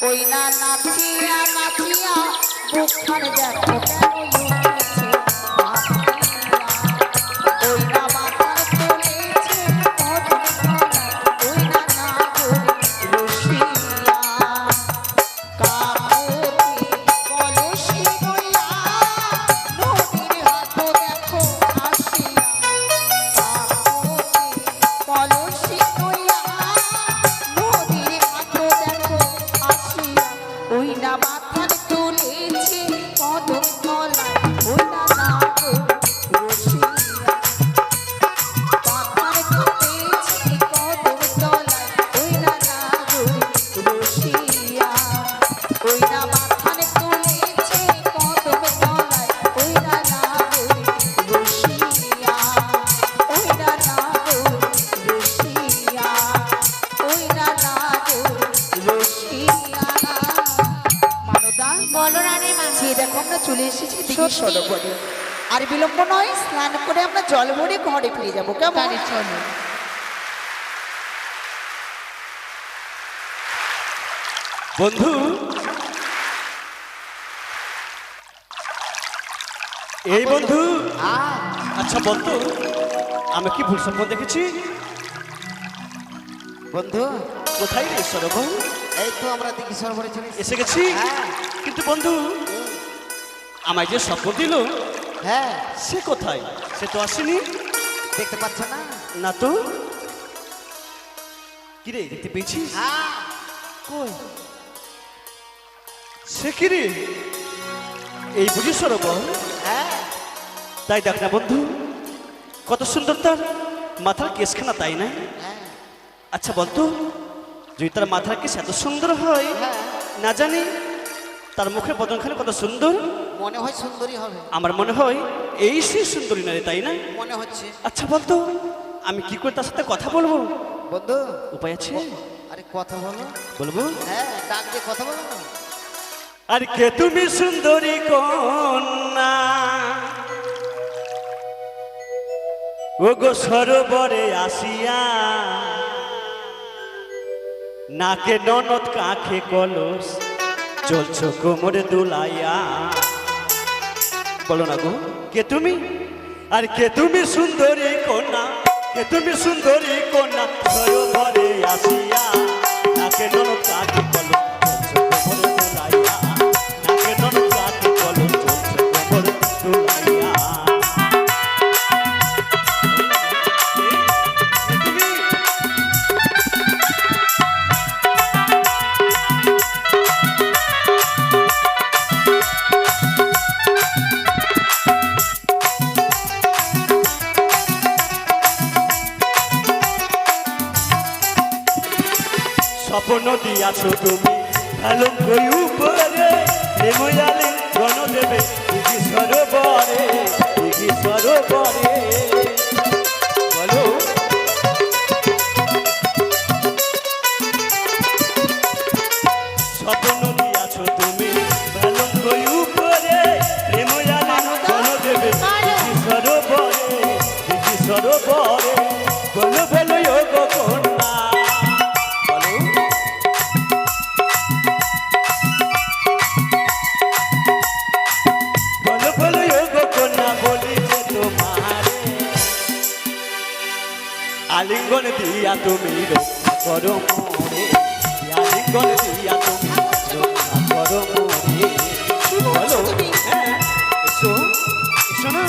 ওই না নাচিয়া নাচিয়া বুকখান দেখো কেন লুটেছে ওই না মাথার তুলেছে ওই না না রসিয়া কাকুতি কলসি বইয়া নদীর হাত দেখো আসিয়া কাকুতি কলসি বইয়া নদীর হাত দেখো আসিয়া ওই না মাথার তুলেছে কদম তলায় ওই না না রসিয়া মাথার তুলেছে কদম তলায় ওই না না রসিয়া ওই না মাথার তুলেছে কদম তলায় ওই না না রসিয়া ওই না না রসিয়া ওই না না রসিয়া মানদা বলো রানী মা। যে দেখো আমরা চলে এসেছি দিঘির সরোবরে আর বিলম্ব নয় স্নান করে আমরা জল ভরে ঘরে ফিরে যাবো কেমন তাহলে চলো। বন্ধু এই বন্ধু আচ্ছা বলতো আমি কি ভুল স্বপ্ন দেখেছি? বন্ধু কোথায় রে সরোবর? এই তো আমরা দিঘি সরোবরে চলে এসেছি। এসে গেছি কিন্তু বন্ধু আমায় যে স্বপ্ন দিল হ্যাঁ সে কোথায়? সে তো আসেনি। দেখতে পাচ্ছ না? না তো কিরে দেখতে পেয়েছিস? হ্যাঁ কই সে কিরে এই বুঝি সরোবর? হ্যাঁ তাই দেখ না বন্ধু কত সুন্দর তার মাথার কেসখানা, তাই না? হ্যাঁ আচ্ছা বলতো যদি তার মাথার কেস এত সুন্দর হয় হ্যাঁ না জানি তার মুখের বদনখানে কত সুন্দর, মনে হয় সুন্দরী হবে, আমার মনে হয় এই সেই সুন্দরী নারী, তাই না? মনে হচ্ছে। আচ্ছা বলতো আমি কি করে তার সাথে কথা বলবো? বন্ধু উপায় আছে? আরে কথা বলো। বলবো হ্যাঁ ডাক দিয়ে কথা বলো না। আর কে তুমি সুন্দরী কন্যা ও গো সরোবরে আসিয়া নাকে ননদ কাঁখে কলস চলছ কোমরে দুলাইয়া। বলো না গো কে তুমি? আর কে তুমি সুন্দরী কন্যা, কে তুমি সুন্দরী কন্যা সরোবরে আসিয়া নাকে ননদ কাঁখে কলস চলছ কোমরে দুলাইয়া, নাকে ননদ কাঁখে কলস চলছ কোমরে দুলাইয়া। স্বপ্ন দিয়াছো তুমি ভালো কই উপরে প্রেময়ালে গণ দেবে দিঘি সরোবরে, দিঘি সরোবরে। বলো স্বপ্ন দিয়াছো তুমি ভালো কই উপরে প্রেময়ালে গণ দেবে দিঘি সরোবরে, দিঘি সরোবরে। বলো বলো ও গো কন্যা, বলো বলো বলো ও গো কন্যা বলি যে তোমারে আলিঙ্গন দিয়া তুমি রক্ষা করো মোরে, আলিঙ্গন দিয়া তুমি রক্ষা করো মোরে। বলো হ্যাঁ এসো এসো না।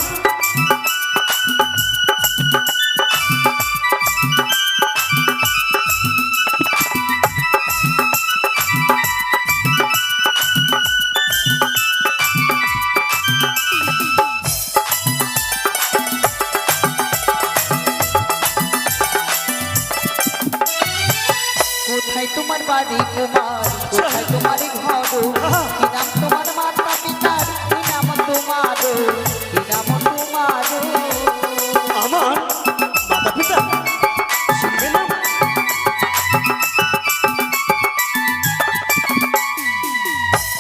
কোথায় তোমার বাড়ি কুমার কোথায় তোমার ঘর কি নাম তোমার মাতা পিতার কি নাম তোমার কি নাম তোমার আমার মাতা পিতা শুনবে না?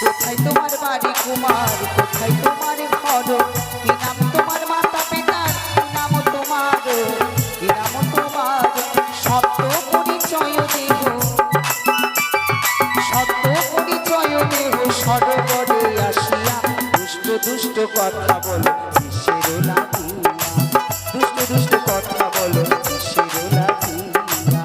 কোথায় তোমার বাড়ি কুমার কোথায় তোমার ঘর কি নাম তোমার মাতা পিতার কি নাম তোমার কি নাম তোমার সত্য পরিচয় দেব সত্য দুষ্ট কথা বলো কিসের লাগিয়া, দুষ্ট দুষ্ট কথা বলো কিসের লাগিয়া।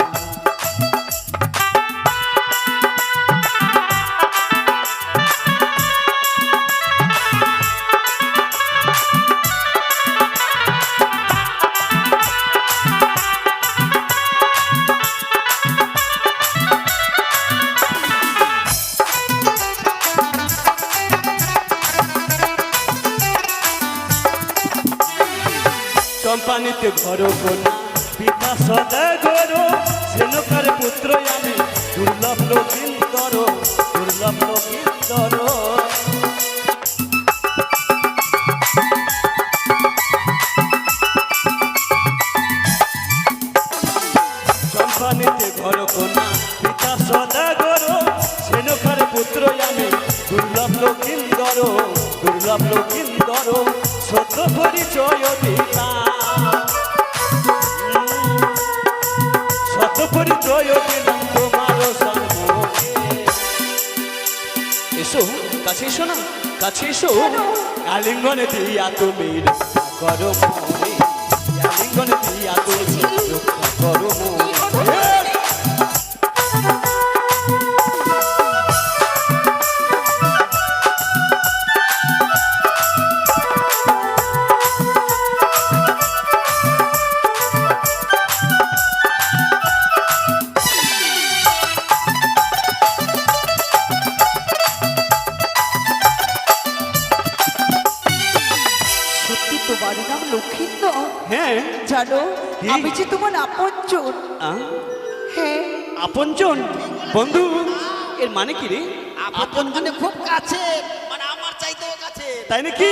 চম্পানিতে ঘর কোনা পিতা সদাগর, সেনকার পুত্র আমি দুর্লভ লোকিন্দর, দুর্লভ লোকিন্দর। চম্পানিতে ঘর কোনা পিতা সদাগর, সেনকার পুত্র আমি দুর্লভ লোকিন্দর, দুর্লভ লোকিন্দর। সত্য পরিচয় দিলাম, সত্য পরিচয় দিলাম তোমার সম্মুখে। এসো কাছে এসো না, কাছে এসো। আলিঙ্গনে দিয়া তুমি রক্ষা করো মনে, আলিঙ্গনে দিয়া তুমি রক্ষা করো মনে। সত্যি তোমার নাম লক্ষিন্দর? হ্যাঁ জানো কি? আমি যে তোমার আপনজন। হ্যাঁ আপনজন বন্ধু, এর মানে কি রে? আপন মানে খুব কাছে, মানে আমার চাইতেও কাছে। তাই নাকি?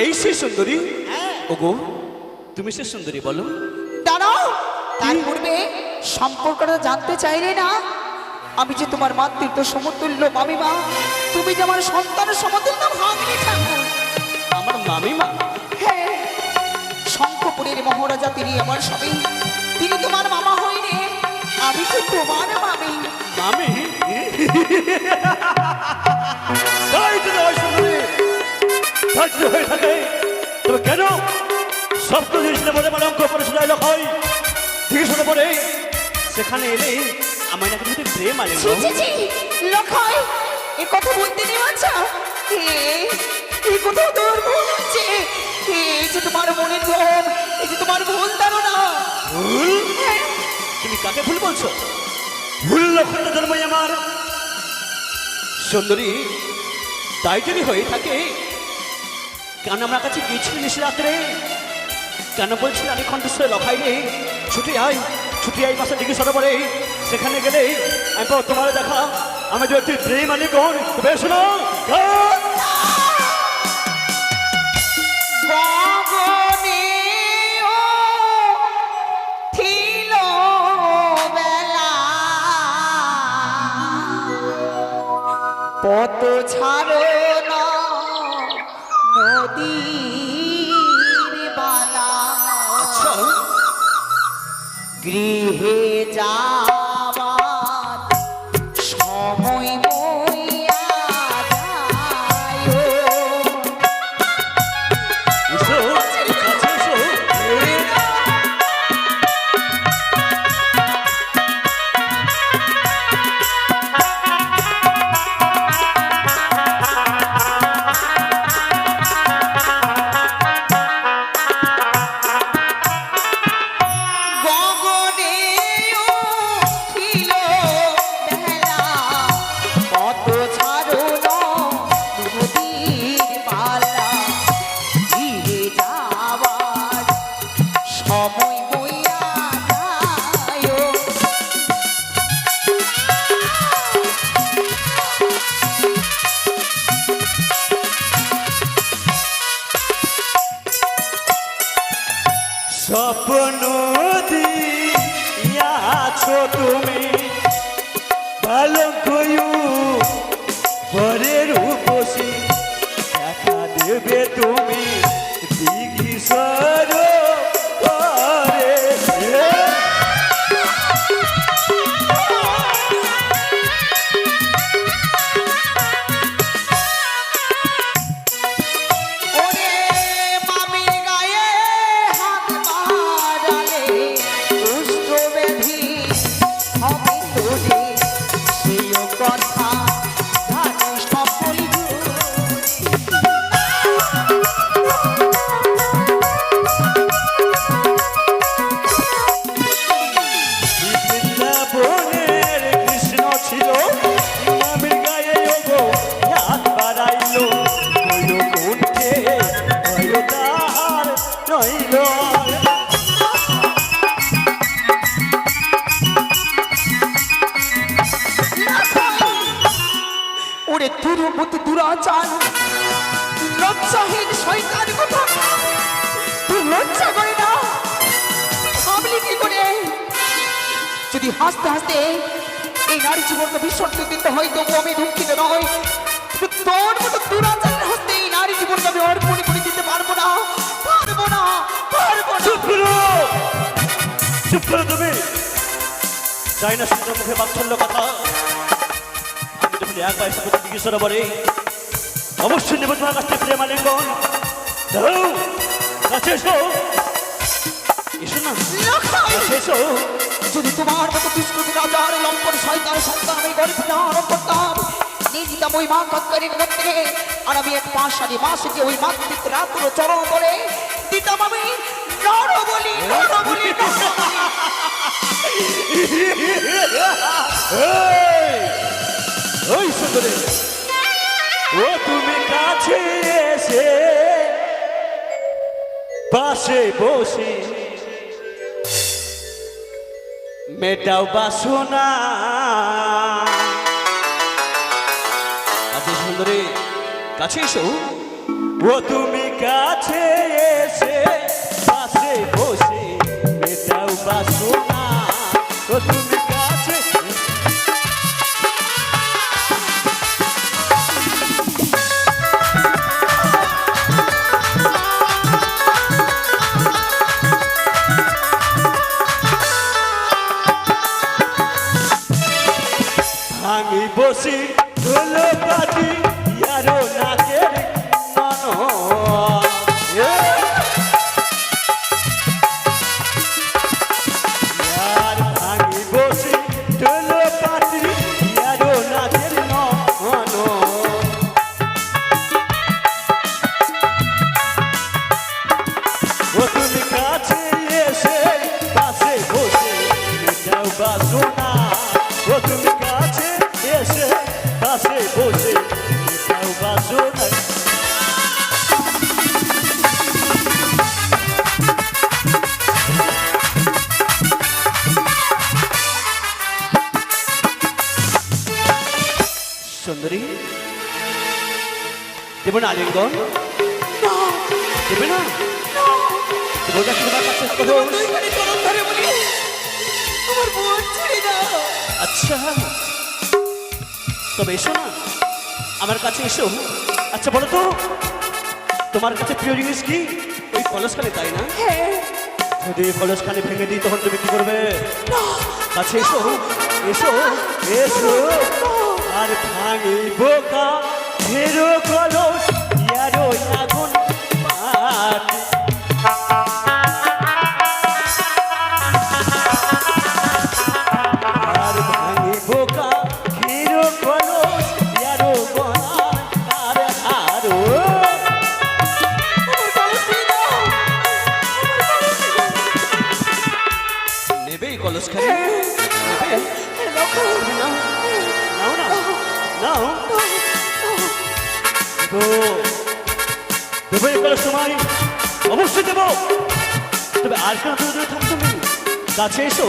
এই সেই সুন্দরী? হ্যাঁ। ওগো তুমি সে সুন্দরী বলো। দাঁড়াও, তার পূর্বে সম্পর্কটা জানতে চাইলে না? আমি যে তোমার মাতৃত্ব সমতুল্য মামিমা, তুমি যে আমার সন্তানের সমতুল্য ভাগ্নি ঠাকুর। আমার মামিমা? হ্যাঁ, শঙ্খপুরের মহারাজা তিনি আমার স্বামী, তিনি তোমার মামা হইলে আমি তো তোমার মামি। মামি? তাই যদি হয় সুন্দরী, তাই যদি হয়ে থাকে তবে কেন সপ্ত জিনিসের মধ্যে আমার অঙ্ক পড়াশোনা হয় জিজ্ঞেস পরে সেখানে এলে আমার নাকি যদি প্রেম আলে ছি ছি ছি, লখাই এ কথা বলতে নেই। আচ্ছা এই কোথাও তোর ভুল হচ্ছে। এই যে তোমার মনের ভ্রম, এই যে তোমার ভুল ধারণা। ভুল? তুমি কাকে ভুল বলছো? ভুল লক্ষণ জন্মই আমার সুন্দরী। তাই যদি হয়ে থাকে কেন আমার কাছে গিয়েছিলি নিশি রাত্রে? কেন বলছিল আমি কণ্ঠস্বরে লখাই রে ছুটি আয়, ছুটি আয় মাসে ডিগ্রি সরোবরে, সেখানে গেলে আমি পাবো তোমার দেখা। আমি যদি প্রেম আনি কোন বেশ শোনো। গগনেও থিল বেলা, পত ছাড়ো না নদীর বালা। আচ্ছা গৃহে যাবার সময় বইয়া যায়। এসো, কাছে এসো। গগনেও ছিল বেলা, পথ ছাড়ো না নদীর বালা। গৃহে যাবার সময় বইয়া যায়। স্বপ্ন দিয়াছো তুমি ভালো কয়ু পরের উপসী, দেখা দেবে তুমি দিঘি সরোবরে। ওরে দুর্মত দুরাচার লজ্জাহীন শয়তান কথা তুই লজ্জা করে না ভাবলি কি করে যদি হাসতে হাসতে এই নারী জীবনকে বিসর্জন দিতে হয় তবু আমি দুঃখিত নয় কিন্তু তোর মতো দুরাচারের হস্তে এই নারী জীবনকে আমি অর্পণ করে দিতে পারবো না পারবো না পারবো না চুপ করো চুপ করো তুমি চাই না সুন্দর মুখে বাৎসল্য কথা আমি যখন এক বয়সে প্রতি জিজ্ঞেসরা বলে অবশ্যই নেব তোমার কাছ থেকে প্রেম আলিঙ্গন দাও কাছে এসো এসো না কাছে এসো যদি তোমার মতো দুষ্ট রাজার লম্পন শয়তান সন্তান আমি গর্ভে ধারণ করতাম নিজিতাম ওই মা কক্করের মধ্যে আর আমি এক পাশারি মাসে ওই মাতৃত্ব রাত্র চরণ করে দিতাম আমি নরবলি নরবলি ওই সুন্দরী ও তুমি কাছে এসে পাশে বসে মেটাও বাসনা আচ্ছা সুন্দরী কাছে এসো ও তুমি কাছে এসে পাশে বসে মেটাও বাসনা ও তুমি কাছে ভাঙি বসি ধুলো পাতি ইয়ারো নাকের মানো ইয়ার ভাঙি বসি ধুলো পাতি ইয়ারো নাকের মানো ও তুমি কাছে এসে পাশে বসে মেটাও বাসনা ও তুমি কাছে এসে পাশে বসে মেটাও বাসনা সুন্দরী দেব না আলিঙ্গন দেবে না তোমার কাছে তোমার কাছে কথা দুইখানি চরণ ধরে বলি আমার বোন ছেড়ে দাও আচ্ছা তবে এসো না আমার কাছে এসো আচ্ছা বলো তো তোমার কাছে প্রিয় জিনিস কি ওই কলসখানে তাই না হ্যাঁ যদি কলসখানে ভেঙে দিই তখন তুমি কি করবে কাছে এসো এসো এসো আর ভাঙি বোকা ফেরো কলস ইয়ারো আগুন পাট আর ভাঙি বোকা ফেরো কলস ইয়ারো বনার আর আরো আমার বাবা ছেড়ে দাও নেবে কলসখানে নেবে নাও নাও না নাও দেবো এই কলস তোমায় অবশ্যই দেবো তবে আর কেন দূরে থাকতো তুমি কাছে এসো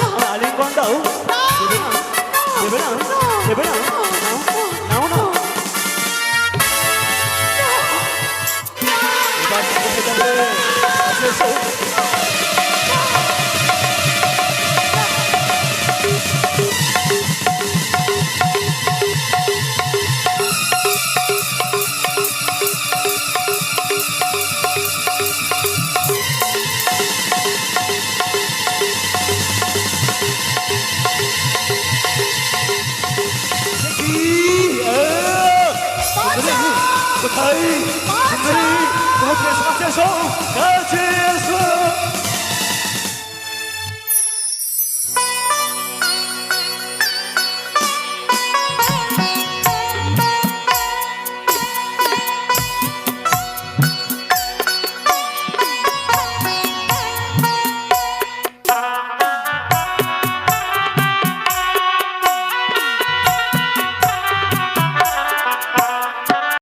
আমার আলিঙ্গন দাও দেবে না দেবে না দেবে না নাও নাও না এবার কোথায় যাবে কাছে এসো কোথায় সুন্দরী তোমার কাছে এসো কাছে